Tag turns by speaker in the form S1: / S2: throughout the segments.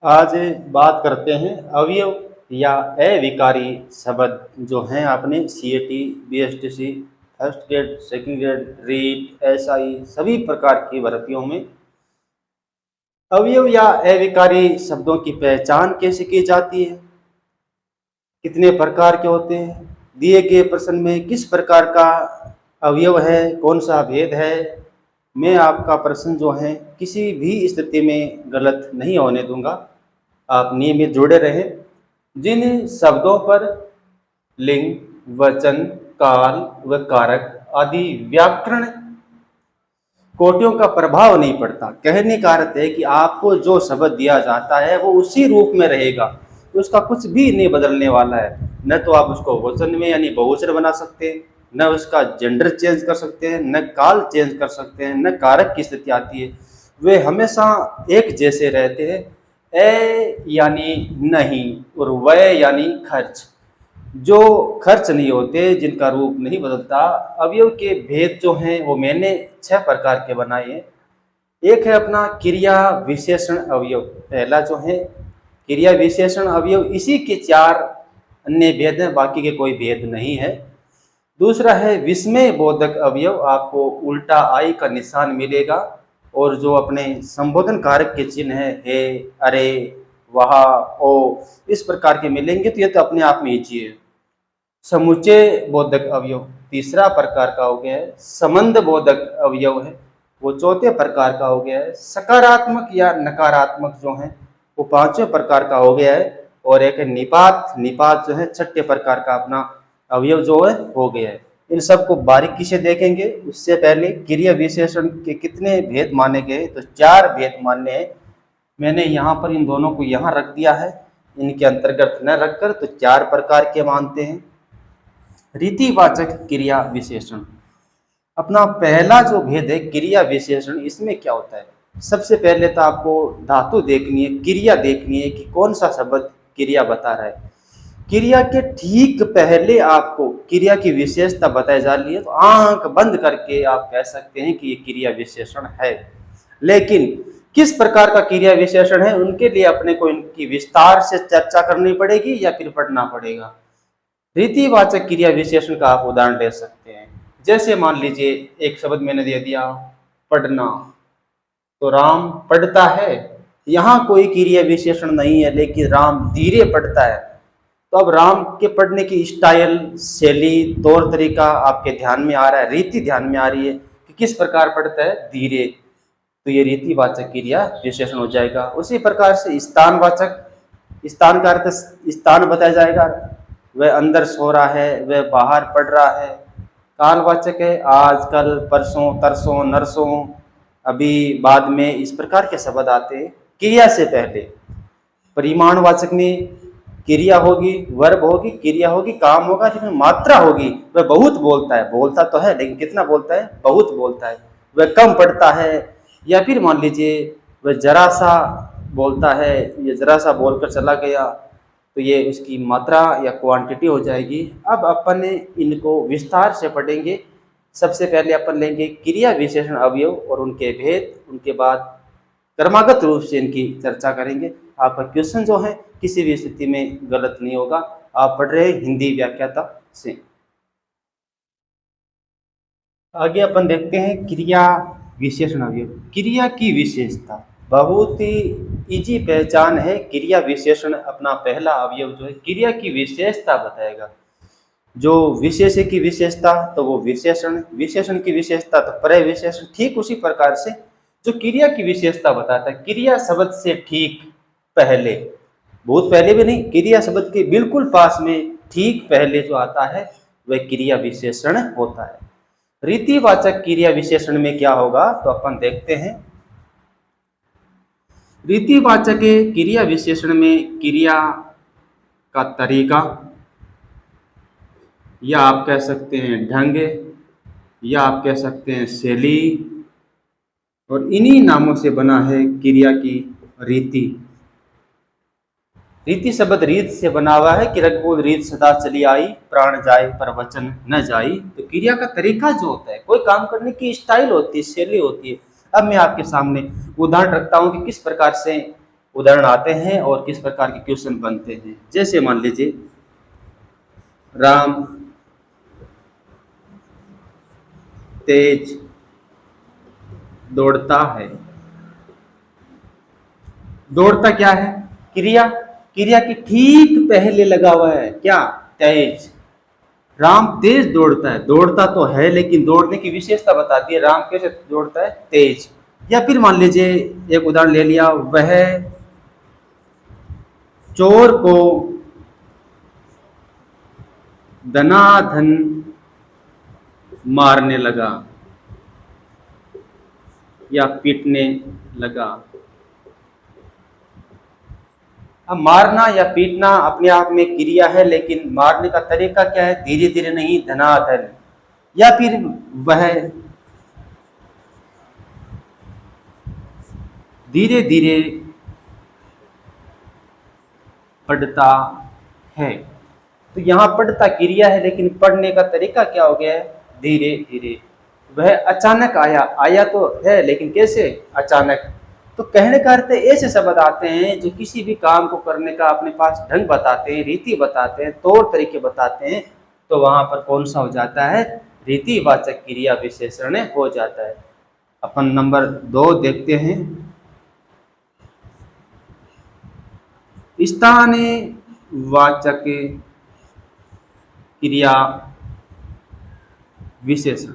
S1: आज बात करते हैं अवयव या अविकारी शब्द जो हैं। आपने CAT, BSTC, first grade, second grade, REET, SI सभी प्रकार की भर्तियों में अवयव या अविकारी शब्दों की पहचान कैसे की जाती है, कितने प्रकार के होते हैं, दिए गए प्रश्न में किस प्रकार का अवयव है, कौन सा भेद है। मैं आपका प्रश्न जो है किसी भी स्थिति में गलत नहीं होने दूंगा। आप नियमित जुड़े रहें। जिन शब्दों पर लिंग, वचन, काल व कारक आदि व्याकरण कोटियों का प्रभाव नहीं पड़ता, कहने का अर्थ है कि आपको जो शब्द दिया जाता है वो उसी रूप में रहेगा, उसका कुछ भी नहीं बदलने वाला है। न तो आप उसको वचन में यानी बहुवचन बना सकते हैं, न उसका जेंडर चेंज कर सकते हैं, न काल चेंज कर सकते हैं, न कारक की स्थिति आती है। वे हमेशा एक जैसे रहते हैं। ए यानी नहीं और वह यानी खर्च, जो खर्च नहीं होते, जिनका रूप नहीं बदलता। अवयव के भेद जो हैं वो मैंने 6 प्रकार के बनाए हैं। एक है अपना क्रिया विशेषण अवयव। पहला जो है क्रिया विशेषण अवयव, इसी के 4 अन्य भेद हैं, बाकी के कोई भेद नहीं है। दूसरा है विस्मय बोधक अवयव। आपको उल्टा आई का निशान मिलेगा और जो अपने संबोधन कारक के चिन्ह है, हे, अरे, वहा, ओ, इस प्रकार के मिलेंगे, तो ये तो अपने आप में ईजी है। समुच्चय बोधक अवयव तीसरा प्रकार का हो गया है। संबंध बोधक अवयव है वो चौथे प्रकार का हो गया है। सकारात्मक या नकारात्मक जो है वो पांचवें प्रकार का हो गया है। और एक निपात, निपात जो है छठे प्रकार का अपना अवयव जो है हो गया है। इन सबको बारीकी से देखेंगे। उससे पहले क्रिया विशेषण के कितने भेद माने गए, तो 4 भेद माने हैं। मैंने यहाँ पर इन दोनों को यहाँ रख दिया है, इनके अंतर्गत न रखकर, तो 4 प्रकार के मानते हैं। रीतिवाचक क्रिया विशेषण अपना पहला जो भेद है क्रिया विशेषण, इसमें क्या होता है। सबसे पहले तो आपको धातु देखनी है, क्रिया देखनी है कि कौन सा शब्द क्रिया बता रहा है। क्रिया के ठीक पहले आपको क्रिया की विशेषता बताई जा रही है, तो आंख बंद करके आप कह सकते हैं कि ये क्रिया विशेषण है। लेकिन किस प्रकार का क्रिया विशेषण है, उनके लिए अपने को इनकी विस्तार से चर्चा करनी पड़ेगी या फिर पढ़ना पड़ेगा। रीतिवाचक क्रिया विशेषण का आप उदाहरण ले सकते हैं। जैसे मान लीजिए एक शब्द मैंने दे दिया पढ़ना, तो राम पढ़ता है। यहाँ कोई क्रिया विशेषण नहीं है, लेकिन राम धीरे पढ़ता है। तो अब राम के पढ़ने की स्टाइल, शैली, तौर तरीका आपके ध्यान में आ रहा है, रीति ध्यान में आ रही है कि किस प्रकार पढ़ता है, धीरे। तो ये रीतिवाचक क्रिया विशेषण हो जाएगा। उसी प्रकार से स्थानवाचक, स्थान का अर्थ स्थान बताया जाएगा। वह अंदर सो रहा है, वह बाहर पढ़ रहा है। कालवाचक है आज, कल, परसों, तरसों, नरसों, अभी, बाद में, इस प्रकार के शब्द आते हैं क्रिया से पहले। परिमाणवाचक में क्रिया होगी, वर्ब होगी, क्रिया होगी, काम होगा, लेकिन मात्रा होगी। वह बहुत बोलता है, बोलता तो है लेकिन कितना बोलता है, बहुत बोलता है। वह कम पढ़ता है, या फिर मान लीजिए वह जरा सा बोलता है, ये जरा सा बोलकर चला गया, तो ये उसकी मात्रा या क्वांटिटी हो जाएगी। अब अपन इनको विस्तार से पढ़ेंगे। सबसे पहले अपन लेंगे क्रिया विशेषण अवयव और उनके भेद, उनके बाद क्रमागत रूप से इनकी चर्चा करेंगे। आपका क्वेश्चन जो है किसी भी स्थिति में गलत नहीं होगा। आप पढ़ रहे हैं हिंदी व्याख्याता से। आगे अपन देखते हैं क्रिया विशेषण अवयव। क्रिया की विशेषता बहुत ही इजी पहचान है। क्रिया विशेषण अपना पहला अवयव जो है क्रिया की विशेषता बताएगा। जो विशेष्य की विशेषता तो वो विशेषण, विशेषण की विशेषता तो प्रविशेषण। ठीक उसी प्रकार से जो क्रिया की विशेषता बताता है, क्रिया शब्द से ठीक पहले, बहुत पहले भी नहीं, क्रिया शब्द के बिल्कुल पास में ठीक पहले जो आता है वह क्रिया विशेषण होता है। रीतिवाचक क्रिया विशेषण में क्या होगा, तो अपन देखते हैं। रीतिवाचक क्रिया विशेषण में क्रिया का तरीका, या आप कह सकते हैं ढंग, या आप कह सकते हैं शैली, और इन्हीं नामों से बना है क्रिया की रीति। रीति शब्द रीत से बना हुआ है कि रघुकुल रीत सदा चली आई, प्राण जाए पर वचन न जाई। तो क्रिया का तरीका जो होता है, कोई काम करने की स्टाइल होती है, शैली होती है। अब मैं आपके सामने उदाहरण रखता हूं कि किस प्रकार से उदाहरण आते हैं और किस प्रकार के क्वेश्चन बनते हैं। जैसे मान लीजिए राम तेज दौड़ता है। दौड़ता क्या है? क्रिया। क्रिया के ठीक पहले लगा हुआ है क्या? तेज। राम तेज दौड़ता है। दौड़ता तो है लेकिन दौड़ने की विशेषता बताती है राम कैसे दौड़ता है? तेज। या फिर मान लीजिए एक उदाहरण ले लिया, वह चोर को धनाधन मारने लगा या पीटने लगा। अब मारना या पीटना अपने आप में क्रिया है, लेकिन मारने का तरीका क्या है? धीरे धीरे नहीं, धनाधन। या फिर वह धीरे धीरे पढ़ता है। तो यहाँ पढ़ता क्रिया है लेकिन पढ़ने का तरीका क्या हो गया है? धीरे धीरे। वह अचानक आया। आया तो है लेकिन कैसे? अचानक। तो कहने का अर्थ ऐसे शब्द आते हैं जो किसी भी काम को करने का अपने पास ढंग बताते हैं, रीति बताते हैं, तौर तरीके बताते हैं। तो वहां पर कौन सा हो जाता है? रीतिवाचक क्रिया विशेषण हो जाता है। अपन नंबर 2 देखते हैं। स्थानवाचक क्रिया विशेषण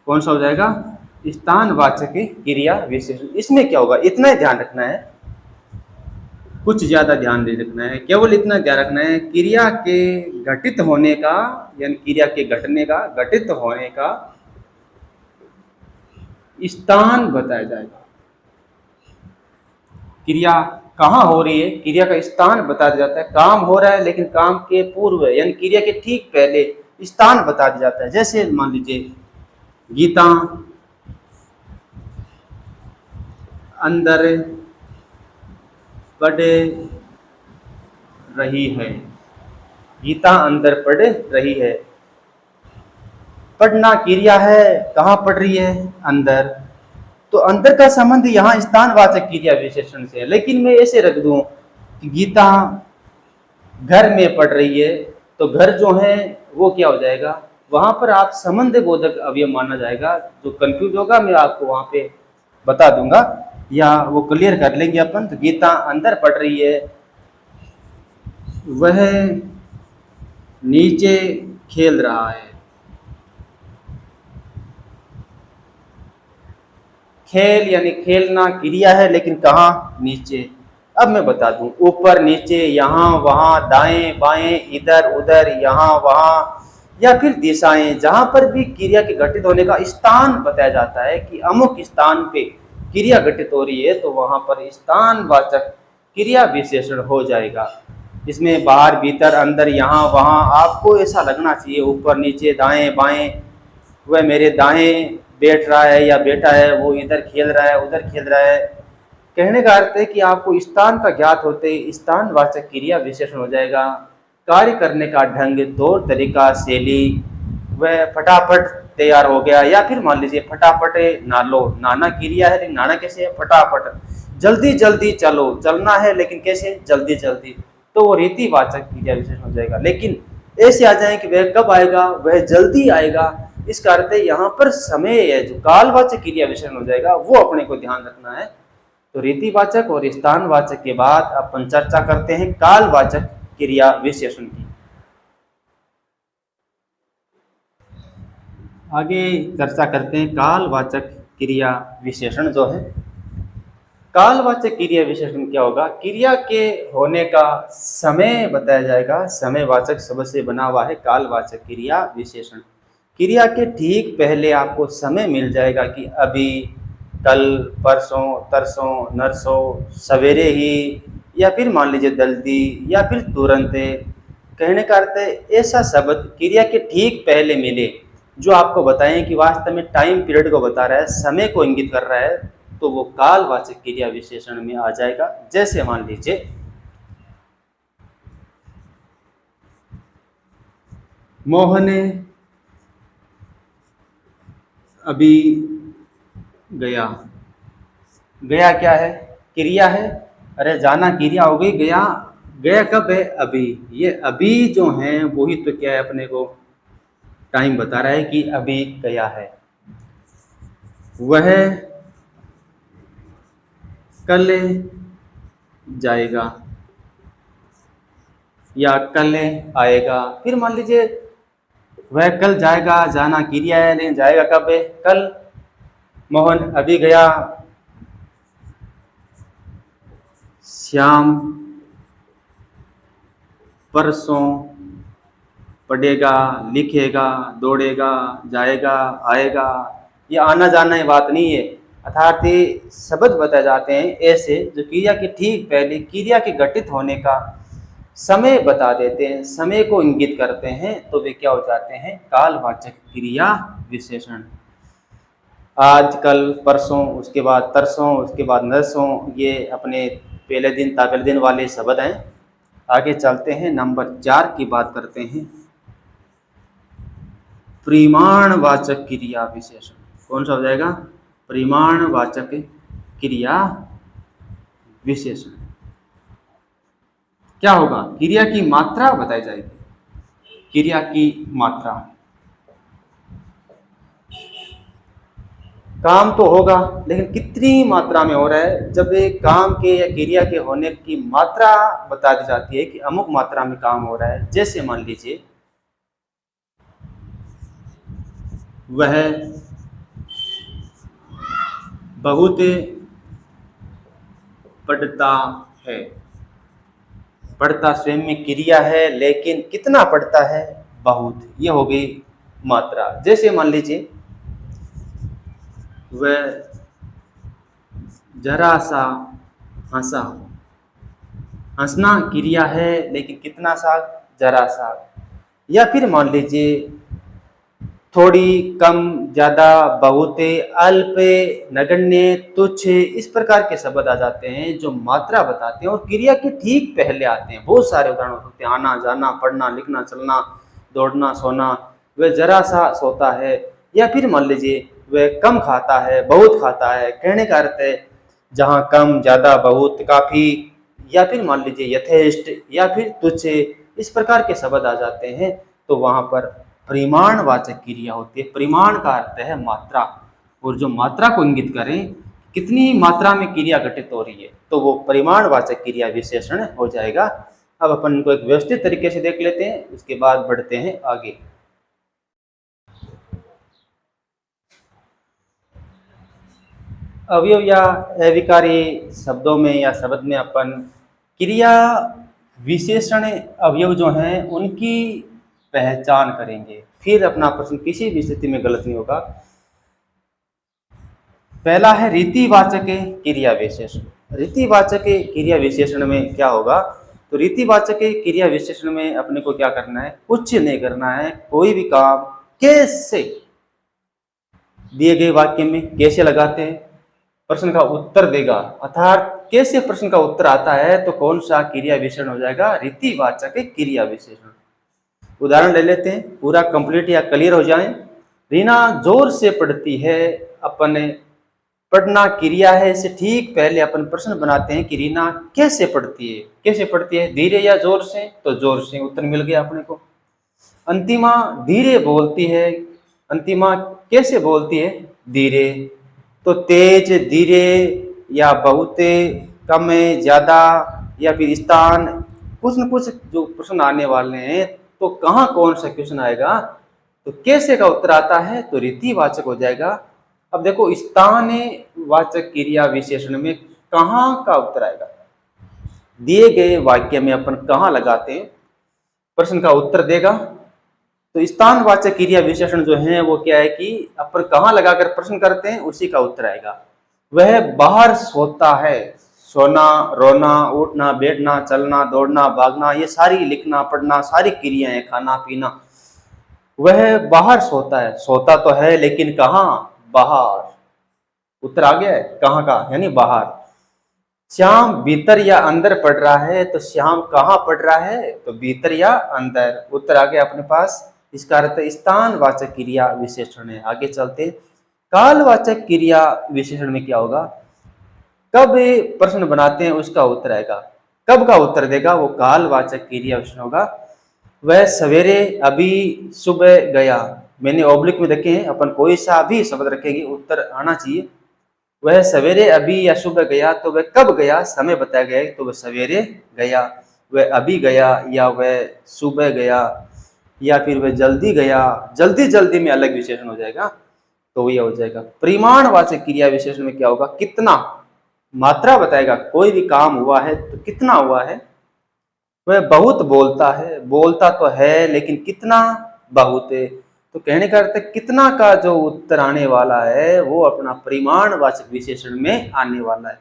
S1: कौन सा हो जाएगा? स्थानवाचक क्रिया विशेषण। इसमें क्या होगा? इतना ही ध्यान रखना है, कुछ ज्यादा ध्यान नहीं रखना है, केवल इतना ध्यान रखना है क्रिया के घटित होने का, यानी क्रिया के घटने का, घटित होने का स्थान बताया जाएगा। क्रिया कहाँ हो रही है, क्रिया का स्थान बता दिया जाता है। काम हो रहा है लेकिन काम के पूर्व यानी क्रिया के ठीक पहले स्थान बता दिया जाता है। जैसे मान लीजिए गीता अंदर पढ़ रही है। गीता अंदर पढ़ रही है। पढ़ना क्रिया है, कहाँ पढ़ रही है? अंदर। तो अंदर का संबंध यहाँ स्थानवाचक क्रिया विशेषण से है। लेकिन मैं ऐसे रख दूं कि गीता घर में पढ़ रही है, तो घर जो है वो क्या हो जाएगा? वहां पर आप संबंध बोधक अवयव माना जाएगा। जो कंफ्यूज होगा मैं आपको वहां पे बता दूंगा या वो क्लियर कर लेंगे अपन। तो गीता अंदर पढ़ रही है, वह नीचे खेल रहा है। खेल यानी खेलना क्रिया है लेकिन कहाँ? नीचे। अब मैं बता दूं, ऊपर नीचे, यहाँ वहां, दाएं बाएं, इधर उधर, यहाँ वहां, या फिर दिशाएं, जहां पर भी क्रिया के घटित होने का स्थान बताया जाता है कि अमुक स्थान पे क्रिया घटित हो रही है, तो वहां पर स्थानवाचक क्रिया विशेषण हो जाएगा। इसमें बाहर भीतर अंदर यहाँ वहां आपको ऐसा लगना चाहिए, ऊपर नीचे दाएं बाएं, वह मेरे दाएं बैठ रहा है या बैठा है, वो इधर खेल रहा है उधर खेल रहा है। कहने का अर्थ है कि आपको स्थान का ज्ञात होते स्थानवाचक क्रिया विशेषण हो जाएगा। कार्य करने का ढंग, तौर तरीका, शैली, वह फटाफट तैयार हो गया। या फिर मान लीजिए फटाफट नालो, नाना क्रिया है लेकिन नाना कैसे है? फटाफट। जल्दी जल्दी चलो, चलना है लेकिन कैसे? जल्दी जल्दी। तो वो रीतिवाचक क्रिया विशेषण हो जाएगा। लेकिन ऐसे आ जाए कि वह कब आएगा? वह जल्दी आएगा। इसका अर्थ है यहाँ पर समय है जो कालवाचक क्रिया विशेषण हो जाएगा, वो अपने को ध्यान रखना है। तो रीतिवाचक और स्थानवाचक के बाद अपन चर्चा करते हैं कालवाचक क्रिया विशेषण की। आगे चर्चा करते हैं कालवाचक क्रिया विशेषण जो है। कालवाचक क्रिया विशेषण क्या होगा? क्रिया के होने का समय बताया जाएगा। समयवाचक शब्द से बना हुआ है कालवाचक क्रिया विशेषण। क्रिया के ठीक पहले आपको समय मिल जाएगा कि अभी, कल, परसों, तरसों, नरसों, सवेरे ही, या फिर मान लीजिए जल्दी, या फिर तुरंत। कहने का अर्थ है ऐसा शब्द क्रिया के ठीक पहले मिले जो आपको बताएं कि वास्तव में टाइम पीरियड को बता रहा है, समय को इंगित कर रहा है, तो वो कालवाचक क्रिया विशेषण में आ जाएगा। जैसे मान लीजिए मोहन अभी गया। गया क्या है? क्रिया है। अरे जाना क्रिया हो गई, गया गया कब है? अभी। ये अभी जो है वही तो क्या है, अपने को टाइम बता रहा है कि अभी गया है। वह कल जाएगा या कल आएगा। फिर मान लीजिए वह कल जाएगा, जाना क्रिया है लेकिन जाएगा कब है? कल। मोहन अभी गया, श्याम परसों पढ़ेगा, लिखेगा, दौड़ेगा, जाएगा, आएगा। ये आना जाना ये बात नहीं है। अर्थात ये शब्द बताए जाते हैं ऐसे जो क्रिया के ठीक पहले क्रिया के घटित होने का समय बता देते हैं, समय को इंगित करते हैं, तो वे क्या हो जाते हैं? कालवाचक क्रिया विशेषण। आज, कल, परसों, उसके बाद तरसों, उसके बाद नरसों, ये अपने पहले दिन तापहले दिन वाले शब्द हैं। आगे चलते हैं, नंबर 4 की बात करते हैं, परिमाणवाचक क्रिया विशेषण। कौन सा हो जाएगा? परिमाणवाचक क्रिया विशेषण। क्या होगा? क्रिया की मात्रा बताई जाएगी। क्रिया की मात्रा, काम तो होगा लेकिन कितनी मात्रा में हो रहा है। जब एक काम के या क्रिया के होने की मात्रा बता दी जाती है कि अमुक मात्रा में काम हो रहा है। जैसे मान लीजिए वह बहुत पढ़ता है। पढ़ता स्वयं में क्रिया है लेकिन कितना पढ़ता है? बहुत। ये हो गई मात्रा। जैसे मान लीजिए वह जरा सा हंसा। हंसना क्रिया है लेकिन कितना सा? जरा सा। या फिर मान लीजिए थोड़ी, कम, ज्यादा, बहुत, अल्प, नगण्य, तुच्छ, इस प्रकार के शब्द आ जाते हैं जो मात्रा बताते हैं और क्रिया के ठीक पहले आते हैं। बहुत सारे उदाहरण हो सकते हैं, आना जाना, पढ़ना, लिखना, चलना, दौड़ना, सोना। वह जरा सा सोता है। या फिर मान लीजिए वह कम खाता है, बहुत खाता है। कहने का अर्थ है जहाँ कम, ज्यादा, बहुत, काफी, या फिर मान लीजिए यथेष्ट, या फिर तुच्छ, इस प्रकार के शब्द आ जाते हैं, तो वहां पर परिमाणवाचक क्रिया होती है। परिमाण का अर्थ है मात्रा, और जो मात्रा को इंगित करें कितनी मात्रा में क्रिया घटित हो रही है, तो वो परिमाणवाचक क्रिया विशेषण हो जाएगा। अब अपन इनको एक व्यवस्थित तरीके से देख लेते हैं, उसके बाद बढ़ते हैं आगे। अवयव या अविकारी शब्दों में या शब्द में अपन क्रिया विशेषण अवयव जो हैं उनकी पहचान करेंगे, फिर अपना प्रश्न किसी भी स्थिति में गलत नहीं होगा। पहला है रीतिवाचक क्रिया विशेषण। रीतिवाचक क्रिया विशेषण में क्या होगा? तो रीतिवाचक क्रिया विशेषण में अपने को क्या करना है? कुछ नहीं करना है। कोई भी काम कैसे, दिए गए वाक्य में कैसे लगाते हैं, प्रश्न का उत्तर देगा, अर्थात कैसे प्रश्न का उत्तर आता है, तो कौन सा क्रिया विशेषण हो जाएगा? रीतिवाचक क्रिया विशेषण। उदाहरण ले लेते हैं, पूरा कंप्लीट या क्लियर हो जाए। रीना जोर से पढ़ती है। अपने पढ़ना क्रिया है, इससे ठीक पहले अपन प्रश्न बनाते हैं कि रीना कैसे पढ़ती है। कैसे पढ़ती है? धीरे या जोर से? तो जोर से। उत्तर मिल गया अपने को। अंतिमा धीरे बोलती है। अंतिमा कैसे बोलती है? धीरे। तो तेज, धीरे, या बहुत, कम, ज्यादा, या फिर स्थान, कुछ न कुछ जो प्रश्न आने वाले हैं, तो कहाँ कौन सा क्वेश्चन आएगा? तो कैसे का उत्तर आता है तो रीतिवाचक हो जाएगा। अब देखो, स्थान वाचक क्रिया विशेषण में कहाँ का उत्तर आएगा? दिए गए वाक्य में अपन कहाँ लगाते हैं, प्रश्न का उत्तर देगा। तो स्थानवाचक क्रिया विशेषण जो है वो क्या है कि अपन कहाँ लगाकर प्रश्न करते हैं उसी का उत्तर आएगा। वह बाहर सोता है। सोना, रोना, उठना, बैठना, चलना, दौड़ना, भागना, ये सारी, लिखना, पढ़ना, सारी क्रियाएं, खाना पीना। वह बाहर सोता है। सोता तो है लेकिन कहाँ? बाहर। उत्तर आ गया है कहाँ का, यानी बाहर। श्याम भीतर या अंदर पढ़ रहा है। तो श्याम कहाँ पढ़ रहा है? तो भीतर या अंदर। उत्तर आ गया अपने पास। इसका अर्थ स्थानवाचक क्रिया विशेषण है। आगे चलते, कालवाचक क्रिया विशेषण में क्या होगा? कब ये प्रश्न बनाते हैं उसका उत्तर आएगा। कब का उत्तर देगा, वो कालवाचक क्रिया विशेषण होगा। वह सवेरे अभी सुबह गया, मैंने ऑब्लिक में रखे हैं, अपन कोई सा भी शब्द रखेंगे उत्तर आना चाहिए। वह सवेरे अभी या सुबह गया, तो वह कब गया समय बताया गया है, तो वह सवेरे गया, वह अभी गया, या वह सुबह गया, या फिर वह जल्दी गया। जल्दी जल्दी में अलग विशेषण हो जाएगा, तो यह हो जाएगा। परिमाणवाचक क्रिया विशेषण में क्या होगा, कितना, मात्रा बताएगा। कोई भी काम हुआ है तो कितना हुआ है। वह बहुत बोलता है, बोलता तो है लेकिन कितना बहुत है। तो कहने का अर्थ है कितना का जो उत्तर आने वाला है वो अपना परिमाणवाचक विशेषण में आने वाला है।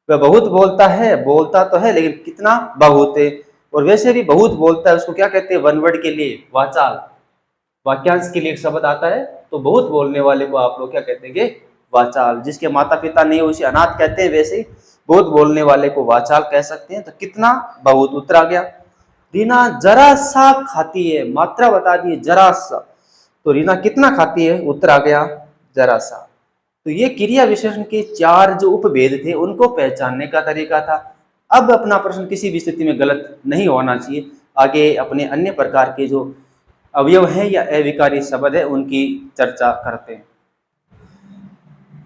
S1: वह बहुत बोलता है, बोलता तो है लेकिन कितना बहुत है। और वैसे भी बहुत बोलता है उसको क्या कहते हैं, वन वर्ड के लिए वाचाल, वाक्यांश के लिए एक शब्द आता है। तो बहुत बोलने वाले को आप लोग क्या कहते हैं, वाचाल। जिसके माता पिता नहीं है उसे अनाथ कहते हैं, वैसे ही बहुत बोलने वाले को वाचाल कह सकते हैं। तो कितना बहुत उत्तर आ गया। रीना जरा सा खाती है, मात्रा बता दी जरा सा, तो रीना कितना खाती है, उत्तर आ गया जरा सा। तो ये क्रिया विशेषण के चार जो उपभेद थे उनको पहचानने का तरीका था। अब अपना प्रश्न किसी भी स्थिति में गलत नहीं होना चाहिए। आगे अपने अन्य प्रकार के जो अवयव हैं या अविकारी शब्द है उनकी चर्चा करते हैं।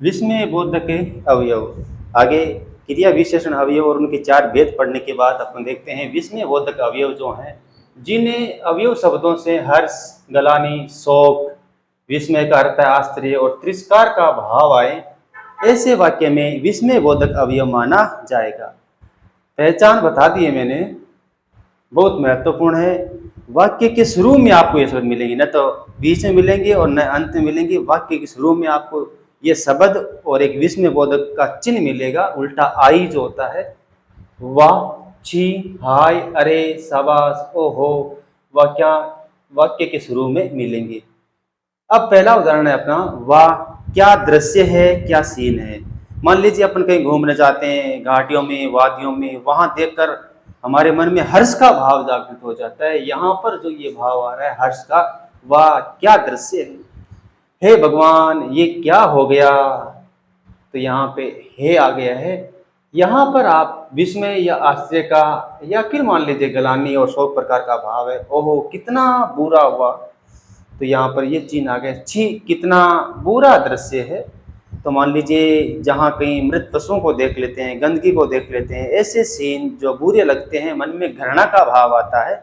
S1: विस्मय बोधक अवयव। आगे क्रिया विशेषण अवयव और उनके चार भेद पढ़ने के बाद अपन देखते हैं विस्मय बोधक अवयव जो हैं, जिन्हें अवयव शब्दों से हर्ष, गलानी, शोक, विस्मय का अर्थ है आश्चर्य और तिरस्कार का भाव आए, ऐसे वाक्य में विस्मय बोधक अवयव माना जाएगा। पहचान बता दी है मैंने, बहुत महत्वपूर्ण है। वाक्य के शुरू में आपको ये शब्द मिलेंगे, न तो बीच में मिलेंगे और न अंत में मिलेंगे। वाक्य के शुरू में आपको ये शब्द और एक विस्मय बोधक का चिन्ह मिलेगा, उल्टा आई जो होता है, वाह, छी, हाय, अरे, शाबाश, ओहो, वाक्य के शुरू में मिलेंगे। अब पहला उदाहरण है अपना, वाह क्या दृश्य है, क्या सीन है। मान लीजिए अपन कहीं घूमने जाते हैं, घाटियों में, वादियों में, वहां देखकर हमारे मन में हर्ष का भाव जागृत हो जाता है। यहाँ पर जो ये भाव आ रहा है हर्ष का, वाह क्या दृश्य है, हे भगवान ये क्या हो गया, तो यहाँ पे हे आ गया है। यहाँ पर आप विस्मय या आश्चर्य का या फिर मान लीजिए गलानी और शोक प्रकार का भाव है, ओहो कितना बुरा हुआ, तो यहाँ पर ये चिन्ह आ गया, छी कितना बुरा दृश्य है। तो मान लीजिए जहाँ कहीं मृत पशुओं को देख लेते हैं, गंदगी को देख लेते हैं, ऐसे सीन जो बुरे लगते हैं, मन में घृणा का भाव आता है,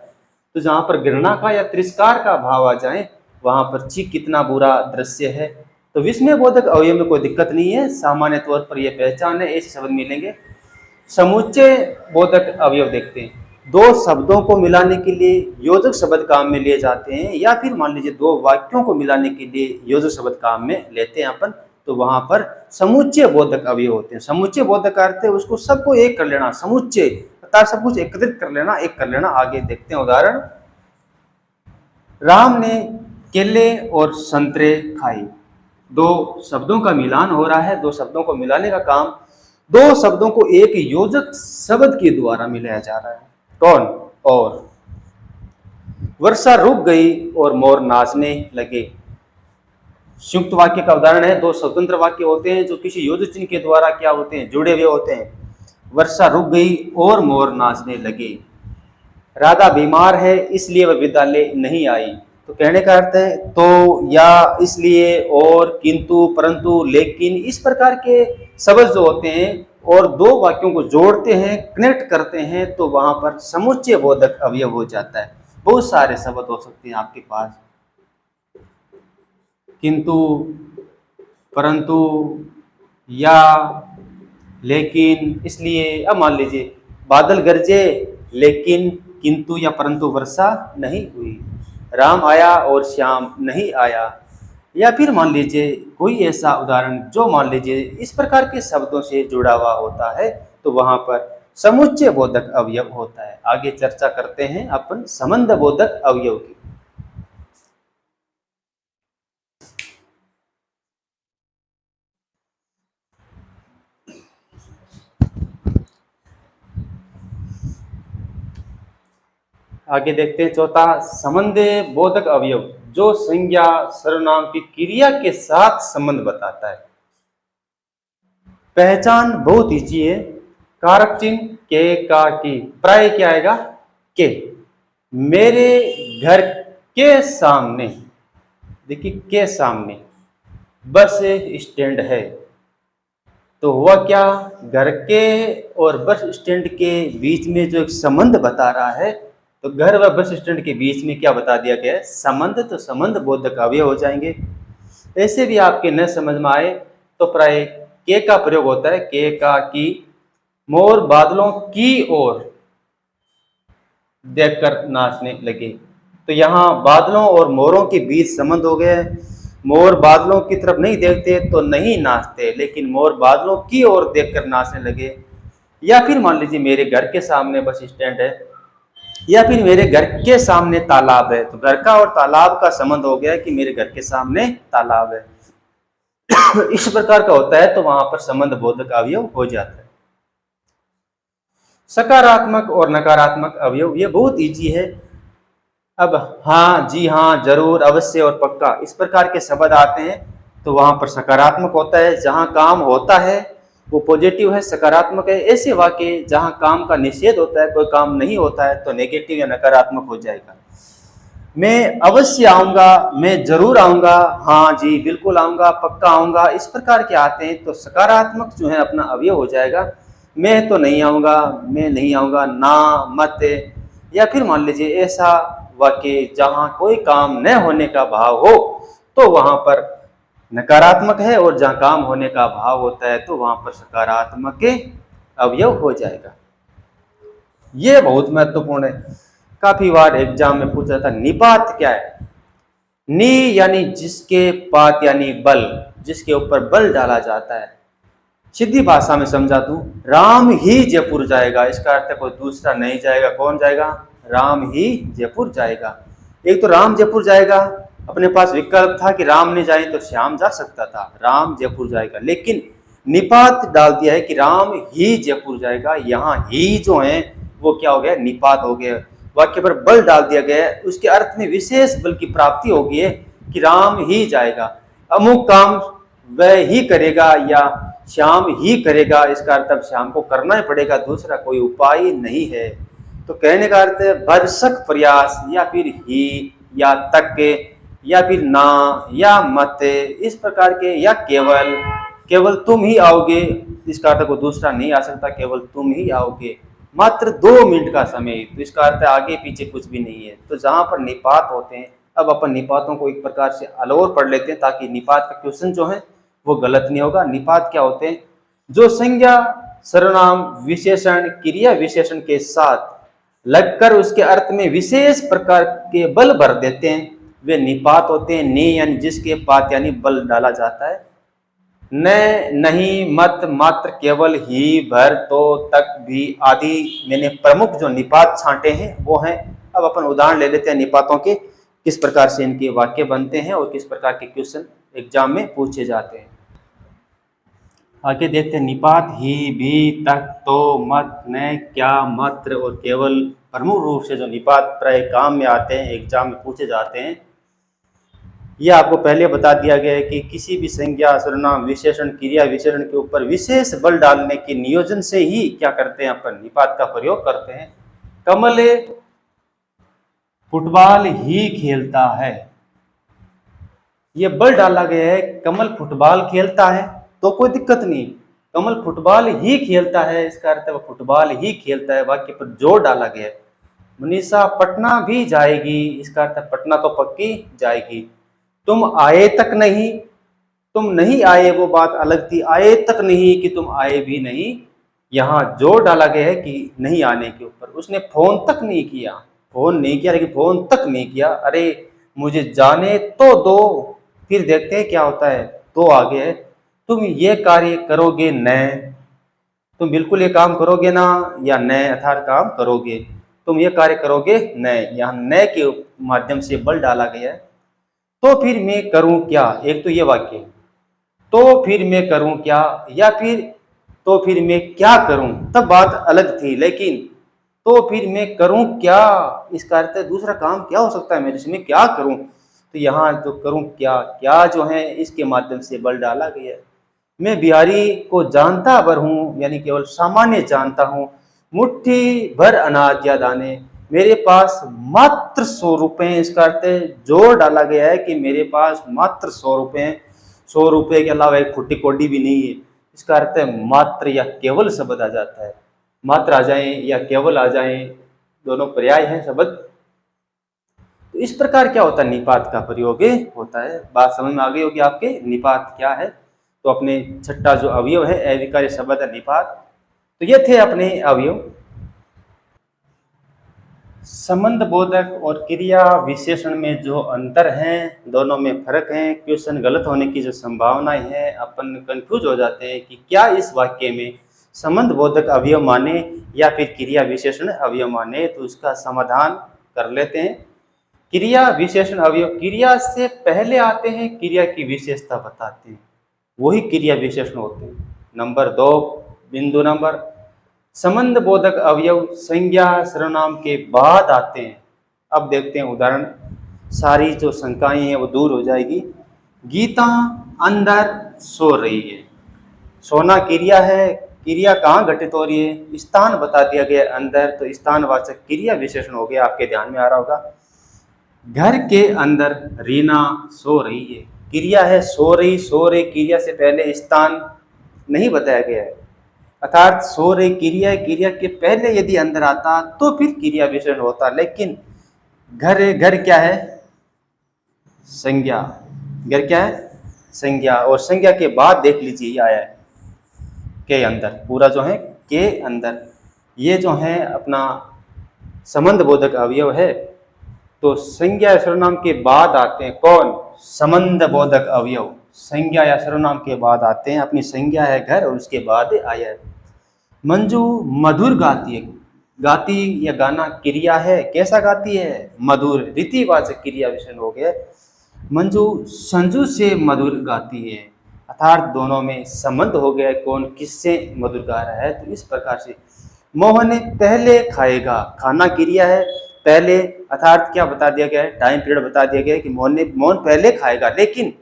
S1: तो जहाँ पर घृणा का या तिरस्कार का भाव आ जाए वहाँ पर छी कितना बुरा दृश्य है। तो विस्मय बोधक अवयव में कोई दिक्कत नहीं है, सामान्य तौर पर यह पहचान है, ऐसे शब्द मिलेंगे। समुच्चय बोधक अवयव देखते हैं। दो शब्दों को मिलाने के लिए योजक शब्द काम में लिए जाते हैं, या फिर मान लीजिए दो वाक्यों को मिलाने के लिए योजक शब्द काम में लेते हैं अपन, तो वहां पर समुच्चय बोधक अवयव होते हैं। समुच्चय बोधक का अर्थ है उसको सबको एक कर लेना, समुच्चय अर्थात सब कुछ एकत्रित कर लेना, एक कर लेना। आगे देखते हैं उदाहरण, राम ने केले और संतरे खाए। दो शब्दों का मिलान हो रहा है, दो शब्दों को मिलाने का काम दो शब्दों को एक योजक शब्द के द्वारा मिलाया जा रहा है। कौन, और। वर्षा रुक गई और मोर नाचने लगे। संयुक्त वाक्य का उदाहरण है, दो स्वतंत्र वाक्य होते हैं जो किसी योजक चिन्ह के द्वारा क्या होते हैं, जुड़े हुए होते हैं। वर्षा रुक गई और मोर नाचने लगे। राधा बीमार है इसलिए वह विद्यालय नहीं आई। तो कहने का अर्थ है तो, या, इसलिए, और, किंतु, परंतु, लेकिन, इस प्रकार के शब्द जो होते हैं और दो वाक्यों को जोड़ते हैं, कनेक्ट करते हैं, तो वहां पर समुच्चय बोधक अवयव हो जाता है। बहुत सारे शब्द हो सकते हैं आपके पास, किंतु, परंतु, या, लेकिन, इसलिए। अब मान लीजिए बादल गरजे लेकिन किंतु या परंतु वर्षा नहीं हुई। राम आया और श्याम नहीं आया। या फिर मान लीजिए कोई ऐसा उदाहरण जो मान लीजिए इस प्रकार के शब्दों से जुड़ा हुआ होता है, तो वहां पर समुच्चय बोधक अवयव होता है। आगे चर्चा करते हैं अपन संबंध बोधक अवयव की। आगे देखते हैं चौथा, संबंध बोधक अवयव जो संज्ञा सर्वनाम की क्रिया के साथ संबंध बताता है। पहचान बहुत ईजी है। कारक चिन्ह के, का, की, प्राय क्या आएगा? के। मेरे घर के सामने, देखिए के सामने बस स्टैंड है, तो हुआ क्या? घर के और बस स्टैंड के बीच में जो एक संबंध बता रहा है, तो घर व बस स्टैंड के बीच में क्या बता दिया गया है? संबंध। तो संबंध बोधक अवयव हो जाएंगे। ऐसे भी आपके न समझ में आए तो प्राय के का प्रयोग होता है, के, का, की। मोर बादलों की ओर देखकर नाचने लगे, तो यहाँ बादलों और मोरों के बीच संबंध हो गया है। मोर बादलों की तरफ नहीं देखते तो नहीं नाचते, लेकिन मोर बादलों की ओर देखकर नाचने लगे। या फिर मान लीजिए मेरे घर के सामने बस स्टैंड है, या फिर मेरे घर के सामने तालाब है, तो घर का और तालाब का संबंध हो गया कि मेरे घर के सामने तालाब है। इस प्रकार का होता है, तो वहां पर संबंध बोधक अवयव हो जाता है। सकारात्मक और नकारात्मक अवयव ये बहुत इजी है। अब हाँ, जी हाँ, जरूर, अवश्य और पक्का इस प्रकार के शब्द आते हैं, तो वहां पर सकारात्मक होता है। जहां काम होता है वो पॉजिटिव है, सकारात्मक है। ऐसे वाक्य जहां काम का निषेध होता है, कोई काम नहीं होता है, तो नेगेटिव या नकारात्मक हो जाएगा। मैं अवश्य आऊंगा, मैं जरूर आऊंगा, हाँ जी बिल्कुल आऊंगा, पक्का आऊंगा, इस प्रकार के आते हैं तो सकारात्मक जो है अपना अवयव हो जाएगा। मैं तो नहीं आऊंगा, मैं नहीं आऊंगा, ना, मत। या फिर मान लीजिए ऐसा वाक्य जहां कोई काम न होने का भाव हो, तो वहां पर नकारात्मक है, और जहां काम होने का भाव होता है तो वहां पर सकारात्मक अवयव हो जाएगा। ये बहुत महत्वपूर्ण है। काफी बार एग्जाम में पूछा था, निपात क्या है? नी यानी जिसके, पात यानी बल, जिसके ऊपर बल डाला जाता है। सीधी भाषा में समझा दूं, राम ही जयपुर जाएगा, इसका अर्थ है कोई दूसरा नहीं जाएगा। कौन जाएगा? राम ही जयपुर जाएगा। एक तो राम जयपुर जाएगा, अपने पास विकल्प था कि राम नहीं जाए तो श्याम जा सकता था, राम जयपुर जाएगा, लेकिन निपात डाल दिया है कि राम ही जयपुर जाएगा। यहाँ ही जो है वो क्या हो गया? निपात हो गया। वाक्य पर बल डाल दिया गया है, उसके अर्थ में विशेष बल की प्राप्ति हो गई है कि राम ही जाएगा, अमुक काम वह ही करेगा या श्याम ही करेगा। इसका अर्थ अब श्याम को करना ही पड़ेगा, दूसरा कोई उपाय नहीं है। तो कहने का अर्थ है भरसक प्रयास, या फिर ही, या तक, या फिर ना, या मत, इस प्रकार के, या केवल, केवल तुम ही आओगे, इसका अर्थ को दूसरा नहीं आ सकता, केवल तुम ही आओगे। मात्र 2 मिनट का समय, तो इसका अर्थ है आगे पीछे कुछ भी नहीं है। तो जहां पर निपात होते हैं, अब अपन निपातों को एक प्रकार से अलग पढ़ लेते हैं ताकि निपात का क्वेश्चन जो है वो गलत नहीं होगा। निपात क्या होते हैं? जो संज्ञा, सर्वनाम, विशेषण, क्रिया विशेषण के साथ लगकर उसके अर्थ में विशेष प्रकार के बल भर देते हैं, वे निपात होते हैं। ने यानी जिसके, पात यानी बल डाला जाता है। न, नहीं, मत, मात्र, केवल, ही, भर, तो, तक, भी आदि मैंने प्रमुख जो निपात छांटे हैं वो हैं। अब अपन उदाहरण ले लेते हैं निपातों के, किस प्रकार से इनके वाक्य बनते हैं और किस प्रकार के क्वेश्चन एग्जाम में पूछे जाते हैं। आगे देखते हैं निपात ही, भी, तक, तो, मत, न, क्या, मात्र और केवल प्रमुख रूप से जो निपात प्राय काम में आते हैं, एग्जाम में पूछे जाते हैं। यह आपको पहले बता दिया गया है कि किसी भी संज्ञा, सर्वनाम, विशेषण, क्रिया विशेषण के ऊपर विशेष बल डालने के नियोजन से ही क्या करते हैं, अपन निपात का प्रयोग करते हैं। कमल फुटबॉल ही खेलता है, ये बल डाला गया है, कमल फुटबॉल खेलता है, तो कोई दिक्कत नहीं, कमल फुटबॉल ही खेलता है, इसका अर्थ है वो फुटबॉल ही खेलता है, वाक्य पर जोर डाला गया है। मनीषा पटना भी जाएगी, इसका अर्थ है पटना तो पक्की जाएगी। तुम आए तक नहीं, तुम नहीं आए वो बात अलग थी, आए तक नहीं कि तुम आए भी नहीं, यहाँ जोर डाला गया है कि नहीं आने के ऊपर। उसने फोन तक नहीं किया, फोन नहीं किया लेकिन फोन तक नहीं किया, अरे मुझे जाने तो दो। फिर देखते हैं क्या होता है, तो आगे है तुम ये कार्य करोगे न, तुम बिल्कुल ये काम करोगे ना, या न अर्थात काम करोगे, तुम ये कार्य करोगे न, यहाँ न के माध्यम से बल डाला गया है। तो फिर मैं करूं क्या, एक तो ये वाक्य, तो फिर मैं करूं क्या, या फिर तो फिर मैं क्या करूं, तब बात अलग थी, लेकिन तो फिर मैं करूं क्या, इसका अर्थ है दूसरा काम क्या हो सकता है मेरे से, मैं क्या करूं। तो यहाँ जो करूं क्या, क्या जो है इसके माध्यम से बल डाला गया है। मैं बिहारी को जानता भर हूँ, यानी केवल सामान्य जानता हूँ। मुट्ठी भर अनाज या दाने, मेरे पास मात्र 100 रुपए। इसका अर्थ जोर डाला गया है कि मेरे पास मात्र 100 रुपए हैं। 100 रुपए के अलावा एक फुट्टी कोडी भी नहीं है। इसका अर्थ है मात्र या केवल शब्द आ जाता है। मात्र आ जाए या केवल आ जाए, दोनों पर्याय हैं शब्द। तो इस प्रकार क्या होता है, निपात का प्रयोग होता है। बात समझ में आ गई होगी आपके, निपात क्या है। तो अपने छठा जो अवयव है अविकार्य शब्द है निपात। तो ये थे अपने अवयव। संबंध बोधक और क्रिया विशेषण में जो अंतर हैं, दोनों में फर्क है। क्वेश्चन गलत होने की जो संभावनाएं है, अपन कंफ्यूज हो जाते हैं कि क्या इस वाक्य में संबंध बोधक अवयव माने या फिर क्रिया विशेषण अवयव माने। तो उसका समाधान कर लेते हैं। क्रिया विशेषण अवयव क्रिया से पहले आते हैं, क्रिया की विशेषता बताते हैं, वही क्रिया विशेषण होते हैं। नंबर 2, बिंदु नंबर, संबंध बोधक अवयव संज्ञा सर्वनाम के बाद आते हैं। अब देखते हैं उदाहरण, सारी जो शंकाएं हैं वो दूर हो जाएगी। गीता अंदर सो रही है। सोना क्रिया है, क्रिया कहाँ घटित हो रही है, स्थान बता दिया गया अंदर, तो स्थानवाचक क्रिया विशेषण हो गया। आपके ध्यान में आ रहा होगा। घर के अंदर रीना सो रही है, क्रिया है सो रही। सो रही क्रिया से पहले स्थान नहीं बताया गया है, अर्थात सो रही क्रिया है, क्रिया के पहले यदि अंदर आता तो फिर क्रिया विशेषण होता। लेकिन घर क्या है, संज्ञा। घर क्या है, संज्ञा। और संज्ञा के बाद देख लीजिए ये आया है के अंदर, पूरा जो है के अंदर। ये जो है अपना संबंध बोधक अवयव है। तो संज्ञा सर्वनाम के बाद आते हैं कौन, संबंध बोधक अवयव संज्ञा या सर्वनाम के बाद आते हैं। अपनी संज्ञा है घर और उसके बाद आया है। मंजू मधुर गाती है, गाती या गाना क्रिया है, कैसा गाती है, मधुर। रीतिवाचक क्रिया विशेषण हो गया। मंजू संजू से मधुर गाती है, अर्थात दोनों में संबंध हो गया, कौन किससे मधुर गा रहा है। तो इस प्रकार से मोहन पहले खाएगा, खाना क्रिया है पहले, अर्थात क्या बता दिया गया है, टाइम पीरियड बता दिया गया है कि मोहन पहले खाएगा। लेकिन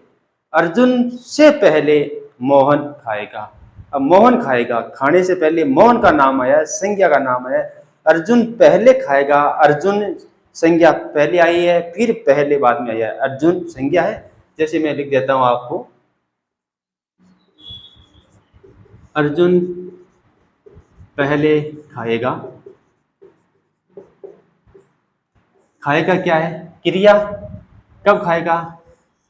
S1: अर्जुन से पहले मोहन खाएगा। अब मोहन खाएगा, खाने से पहले मोहन का नाम आया, संज्ञा का नाम है। अर्जुन पहले खाएगा, अर्जुन संज्ञा पहले आई है, फिर पहले बाद में आया है। अर्जुन संज्ञा है, जैसे मैं लिख देता हूं आपको, अर्जुन पहले खाएगा। खाएगा क्या है, क्रिया। कब खाएगा,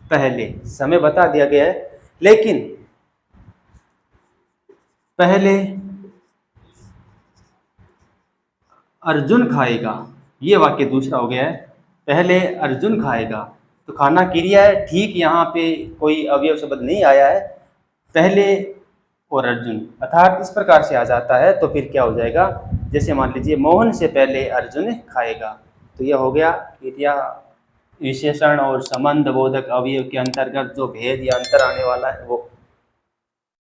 S1: पहले, समय बता दिया गया है। लेकिन पहले अर्जुन खाएगा, ये वाक्य दूसरा हो गया है। पहले अर्जुन खाएगा, तो खाना क्रिया है, ठीक। यहाँ पे कोई अवयव शब्द नहीं आया है, पहले और अर्जुन, अर्थात इस प्रकार से आ जाता है। तो फिर क्या हो जाएगा, जैसे मान लीजिए मोहन से पहले अर्जुन खाएगा, तो यह हो गया क्रिया विशेषण और संबंध बोधक अवयव के अंतर्गत जो भेद या अंतर आने वाला है वो